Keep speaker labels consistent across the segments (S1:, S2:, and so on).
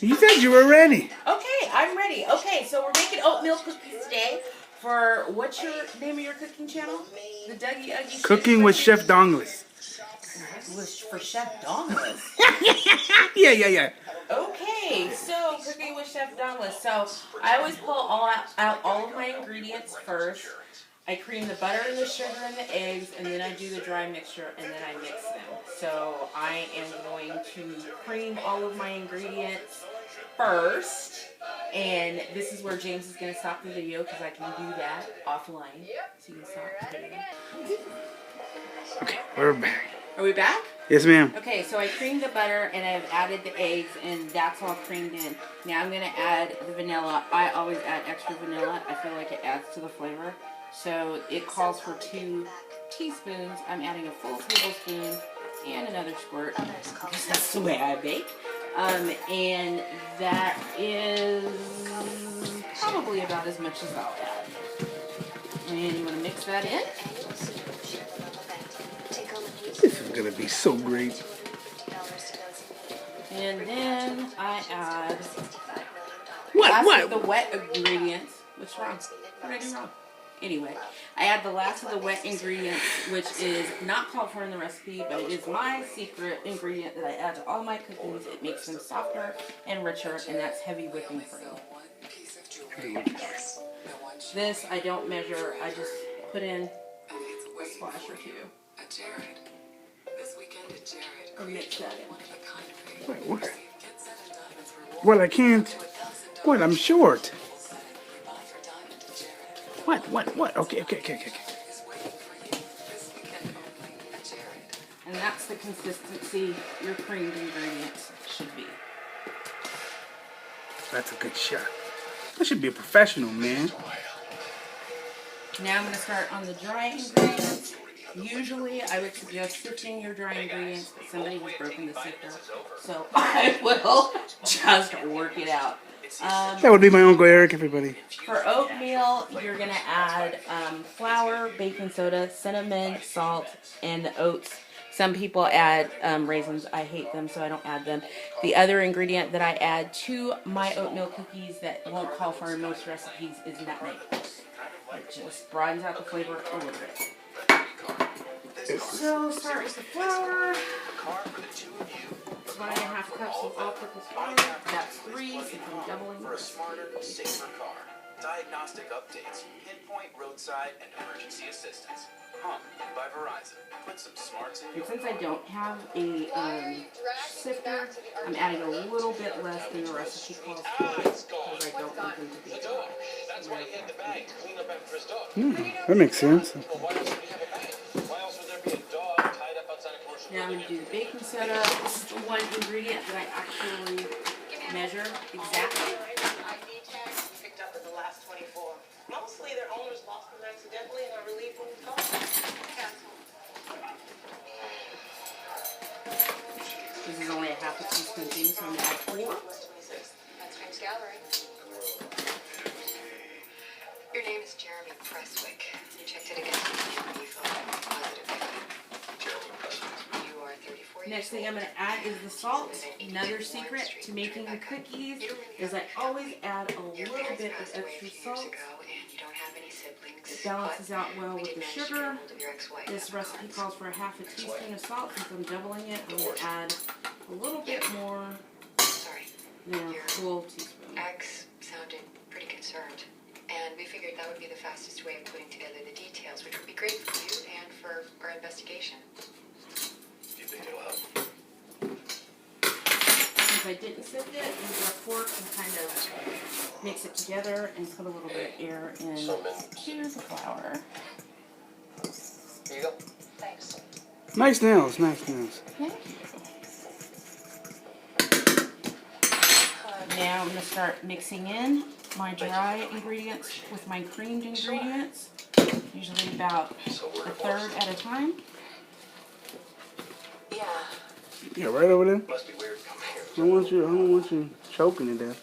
S1: You said you were ready.
S2: Okay, I'm ready. Okay, so we're making oatmeal cookies today for, what's your name of your cooking channel? The Dougie Uggy
S1: Cooking with Chef Dongless.
S2: For Chef Dongless.
S1: Yeah.
S2: Okay, so cooking with Chef Dongless. So I always pull out all of my ingredients first. I cream the butter and the sugar and the eggs, and then I do the dry mixture, and then I mix them. So I am going to cream all of my ingredients first, and this is where James is going to stop the video because I can do that offline. So you can stop the video.
S1: Okay, we're back.
S2: Are we back?
S1: Yes, ma'am.
S2: Okay, so I creamed the butter and I've added the eggs, and that's all creamed in. Now I'm going to add the vanilla. I always add extra vanilla. I feel like it adds to the flavor. So it calls for 2 teaspoons. I'm adding a full tablespoon and another squirt because that's the way I bake. And that is probably about as much as I'll add. And you want to mix that in?
S1: This is going to be so great.
S2: And then I add
S1: What?
S2: the wet ingredients. What's wrong? What did I do wrong? Anyway, I add the last of the wet ingredients, which is not called for in the recipe, but it is my secret ingredient that I add to all my cookies. It makes them softer and richer, and that's heavy whipping cream. This I don't measure. I just put in a splash or 2. And mix that in.
S1: Wait, what? Well, I can't. What? I'm short. What? Okay.
S2: And that's the consistency your creamed ingredients should be.
S1: That's a good shot. I should be a professional, man.
S2: Now I'm going to start on the dry ingredients. Usually I would suggest sifting your dry ingredients, but somebody has broken the sifter, so I will just work it out.
S1: That would be my Uncle Eric, everybody.
S2: For oatmeal, you're going to add flour, baking soda, cinnamon, salt, and the oats. Some people add raisins. I hate them, so I don't add them. The other ingredient that I add to my oatmeal cookies that won't call for in most recipes is nutmeg. It just broadens out the flavor a little bit. So start with the flour. 1.5 cups of all-purpose flour. That's 3, since I'm doubling.
S3: For a smarter, safer car. Diagnostic updates, pinpoint roadside and emergency assistance. Hum by Verizon. Put some smarts in your
S2: And since I don't have a sifter, I'm adding a little bit less than the recipe calls for because I don't want them to be dry.
S4: That's why he had the bag to clean up after his dog.
S1: That makes sense.
S4: Well, why else would he have a bag? Why else would there be a dog tied up outside a commercial?
S2: Now I'm going to do the baking soda. This is the one ingredient that I actually measure exactly.
S5: Picked up in the last 24. Mostly their owners lost them accidentally and are relieved when we call them.
S2: This is only a half a teaspoon thing, so I'm going to add 4.
S6: That's Frank's Gallery. Your name is Jeremy Presswick. You checked it against me. You thought it was positive.
S4: Jeremy Presswick.
S6: You are 34 years
S2: Next thing I'm going to add is the salt. Another secret to making the cookies is I always add a little bit of extra salt. It balances out well with the sugar. This recipe calls for a half a teaspoon of salt. Since I'm doubling it, I'm going to add a little bit more than a full teaspoon.
S6: Ex sounded pretty concerned, and we figured that would be the fastest way of putting together the details, which would be great for you and for our investigation.
S4: Do you think it'll help?
S2: Since I didn't sift it, use a fork and kind of mix it together and put a little bit of air into the flour.
S4: Here you go.
S6: Thanks.
S1: Nice nails.
S2: Now I'm going to start mixing in my dry ingredients with my creamed ingredients, usually about a third at a time.
S1: Yeah, right over there.
S4: Must be weird. Come
S1: I
S4: here.
S1: don't want you choking to death.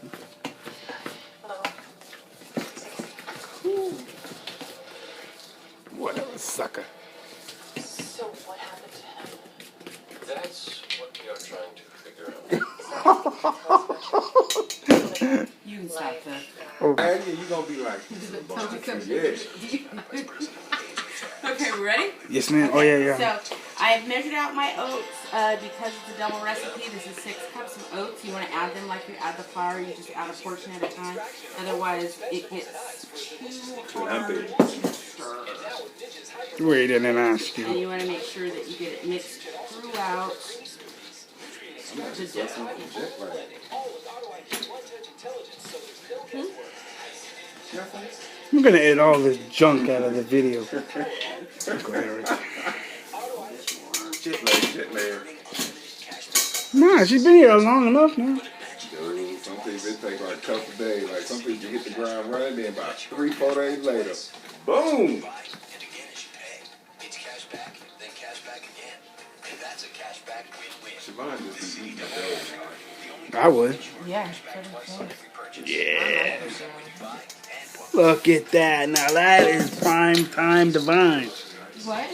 S1: Whatever, sucker.
S5: So what happened to him?
S4: That's what we are trying to figure out.
S2: stop the.
S1: Oh,
S7: Yeah, you gonna be like, yes.
S2: Okay, we ready?
S1: yes, ma'am. Oh, yeah, yeah.
S2: So I've measured out my oats because it's a double recipe. This is 6 cups of oats. You want to add them like you add the flour. You just add a portion at a time. Otherwise, it gets too hard.
S1: Wait, I didn't ask
S2: And
S1: you.
S2: you want to make sure that you get it mixed throughout the dough.
S1: I'm gonna edit all this junk out of the video. Go ahead, Rich.
S7: Jet lag.
S1: Nah, she's been here long enough now.
S7: Dude, some people it take like a couple days. Like some people hit the ground running, then about 3-4 days later, boom.
S3: Buy, and again as you pay. It's cash back, then cash back again. And that's a cash back win-win.
S7: Siobhan just be eating the dough.
S1: I would.
S2: Yeah.
S1: Yeah. Look at that. Now that is prime time divine.
S2: What?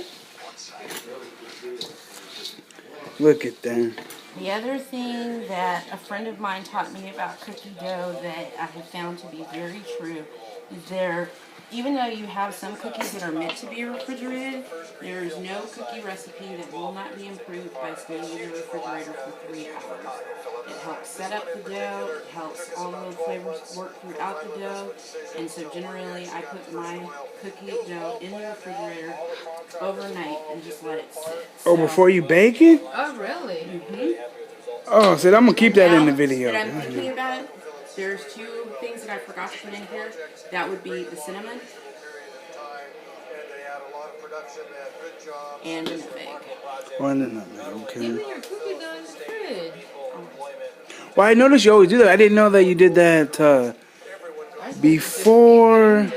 S1: Look at that.
S2: The other thing that a friend of mine taught me about cookie dough that I have found to be very true is even though you have some cookies that are meant to be refrigerated, there is no cookie recipe that will not be improved by staying in the refrigerator for 3 hours. It helps set up the dough, it helps all the flavors work throughout the dough, and so generally I put my cookie dough in the refrigerator overnight and just let it sit.
S1: Oh, before you bake it?
S8: Oh, really?
S1: Oh, so I'm gonna keep that in the
S2: Now
S1: video.
S2: that I'm thinking about it, there's 2 things that I forgot to put in here. That would be the cinnamon and the nutmeg.
S1: Well, no, okay.
S8: Even your cookie dough in the fridge.
S1: Well, I noticed you always do that. I didn't know that you did that before.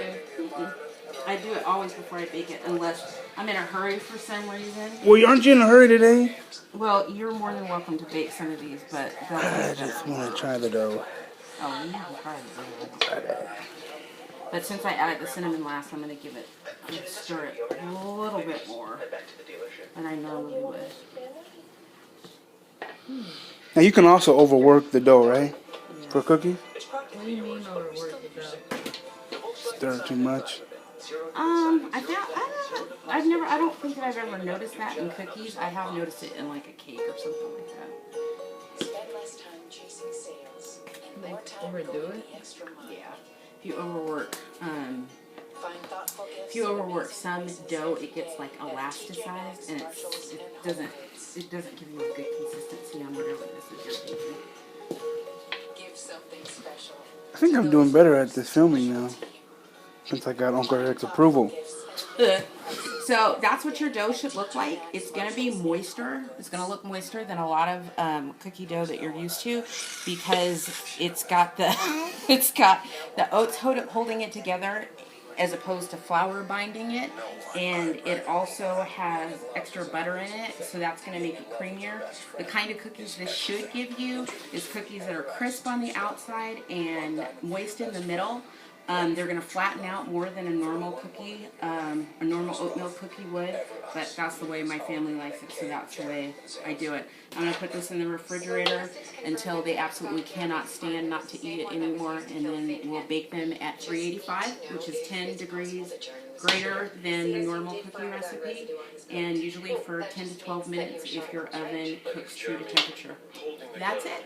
S2: I do it always before I bake it, unless I'm in a hurry for some reason.
S1: Well, aren't you in a hurry today?
S2: Well, you're more than welcome to bake some of these, but
S1: I just want to try the dough.
S2: oh, you haven't tried it. But since I added the cinnamon last, I'm going to stir it a little bit more than I normally would.
S1: Now you can also overwork the dough, right? For cookies?
S8: What do you mean overwork the dough?
S1: Stir too much.
S2: I don't think that I've ever noticed that in cookies. I have noticed it in like a cake or something like that.
S6: Spend less time chasing sales and more
S8: Like,
S6: time
S8: overdo
S6: going
S8: it?
S6: the extra mile.
S2: Yeah. If you overwork,
S6: Find thoughtful gifts.
S2: if you overwork some dough, it gets like elasticized and it doesn't give you a good consistency on whatever this is you're baking.
S6: Give something special.
S1: I think I'm doing better at this filming now. Since I got Uncle Eric's approval.
S2: So that's what your dough should look like. It's going to be moister. It's going to look moister than a lot of cookie dough that you're used to because it's got the oats holding it together as opposed to flour binding it, and it also has extra butter in it, so that's going to make it creamier. The kind of cookies this should give you is cookies that are crisp on the outside and moist in the middle. They're going to flatten out more than a normal cookie, a normal oatmeal cookie would, but that's the way my family likes it, so that's the way I do it. I'm going to put this in the refrigerator until they absolutely cannot stand not to eat it anymore, and then we'll bake them at 385, which is 10 degrees greater than the normal cookie recipe, and usually for 10 to 12 minutes if your oven cooks true to temperature. That's it.